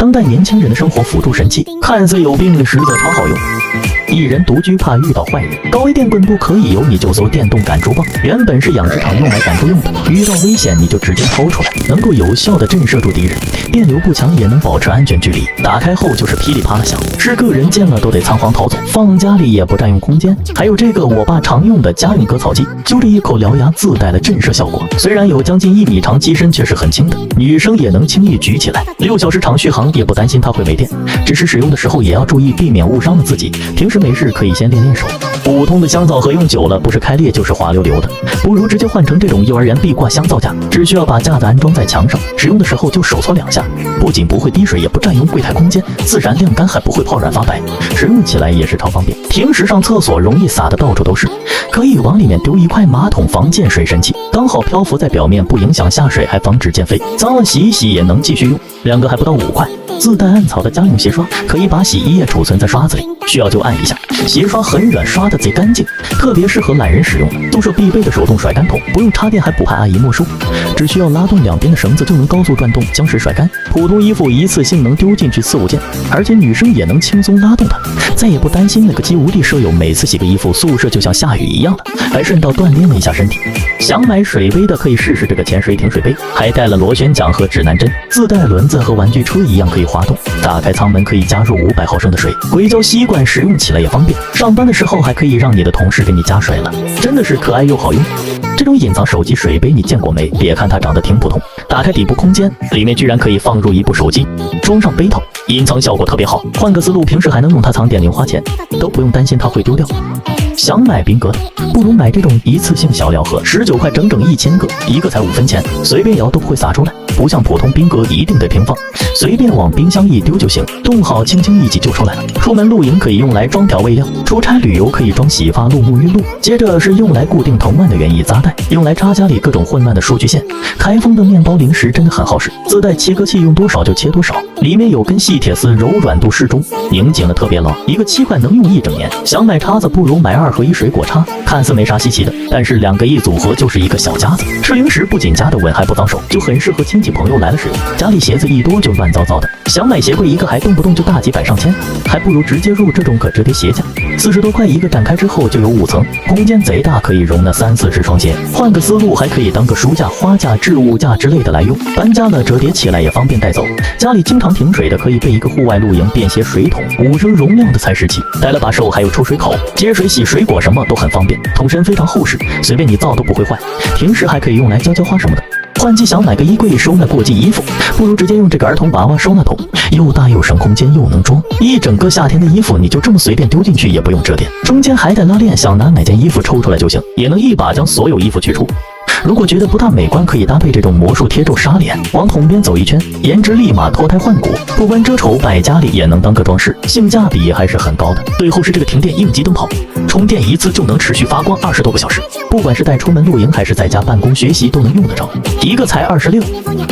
当代年轻人的生活辅助神器，看似有病，实则超好用。一人独居怕遇到坏人，高危电棍不可以有你就搜电动赶逐棒，原本是养殖场用来赶逐用的，遇到危险你就直接掏出来，能够有效的震慑住敌人，电流不强也能保持安全距离，打开后就是噼里啪啦响，是个人见了都得仓皇逃走，放家里也不占用空间。还有这个我爸常用的家用割草机，就这一口獠牙自带的震慑效果，虽然有将近1米长，机身却是很轻的，女生也能轻易举起来，6小时长续航也不担心它会没电，只是使用的时候也要注意避免误伤了自己，平时没事可以先练练手。普通的香皂盒用久了不是开裂就是滑溜溜的，不如直接换成这种幼儿园壁挂香皂架，只需要把架子安装在墙上，使用的时候就手搓2下，不仅不会滴水，也不占用柜台空间，自然晾干，还不会泡软发白，使用起来也是超方便。平时上厕所容易洒的到处都是，可以往里面丢一块马桶防溅水神器，刚好漂浮在表面，不影响下水，还防止溅飞，脏了洗一洗也能继续用，2个还不到5块。自带暗槽的家用鞋刷，可以把洗衣液储存在刷子里，需要就按一下，鞋刷很软，刷得贼干净，特别适合懒人使用。宿舍必备的手动甩干桶，不用插电还不怕阿姨没收，只需要拉断2边的绳子就能高速转动将水甩干。普通衣服一次性能丢进去4、5件，而且女生也能轻松拉动它，再也不担心那个肌无力舍友每次洗个衣服宿舍就像下雨一样的，还顺道锻炼了一下身体。想买水杯的可以试试这个潜水艇水杯，还带了螺旋桨和指南针，自带轮子和玩具车一样可以滑动，打开舱门可以加入500毫升的水，硅胶吸管使用起来也方便，上班的时候还可以让你的同事给你加水了，真的是可爱又好用。这种隐藏手机水杯你见过没？别看它长得挺普通，打开底部空间，里面居然可以放入一部手机，装上杯套，隐藏效果特别好。换个思路，平时还能用它藏点零花钱，都不用担心它会丢掉。想买宾格的，不如买这种一次性小料盒，19块整整1000个，一个才5分钱，随便摇都不会洒出来，不像普通宾格一定得平放，随便往冰箱一丢就行，冻好轻轻一挤就出来了。出门露营可以用来装调味料，出差旅游可以装洗发露、沐浴露。接着是用来固定藤蔓的园艺扎带，用来插家里各种混乱的数据线。开封的面包零食真的很好使，自带切割器，用多少就切多少，里面有根细铁丝，柔软度适中，拧紧了特别牢，一个7块能用1整年。想买叉子不如买2合1水果叉，看似没啥稀奇的，但是2个一组合就是一个小夹子，吃零食不仅夹得稳还不脏手，就很适合亲戚朋友来了使用。家里鞋子一多就乱糟糟的，想买鞋柜一个还动不动就大几百上千，还不如直接入这种可折叠鞋架，40多块一个，展开之后就有5层，空间贼大，可以容纳3、4只双鞋。换个思路，还可以当个书架、花架、置物架之类的来用，搬家了折叠起来也方便带走。家里经常停水的，可以备一个户外露营便携水桶，5升容量的采石器，带了把手还有出水口，接水洗水果什么都很方便，桶身非常厚实，随便你造都不会坏，平时还可以用来浇浇花什么的。换季想买个衣柜收纳过季衣服，不如直接用这个儿童娃娃收纳桶，又大又省空间又能装，一整个夏天的衣服你就这么随便丢进去，也不用折叠，中间还带拉链，想拿哪件衣服抽出来就行，也能一把将所有衣服取出。如果觉得不大美观，可以搭配这种魔术贴皱纱帘，往桶边走一圈，颜值立马脱胎换骨，不关遮丑，摆家里也能当个装饰，性价比还是很高的。最后是这个停电应急灯泡，充电一次就能持续发光20多个小时，不管是带出门露营还是在家办公学习都能用得着，一个才26。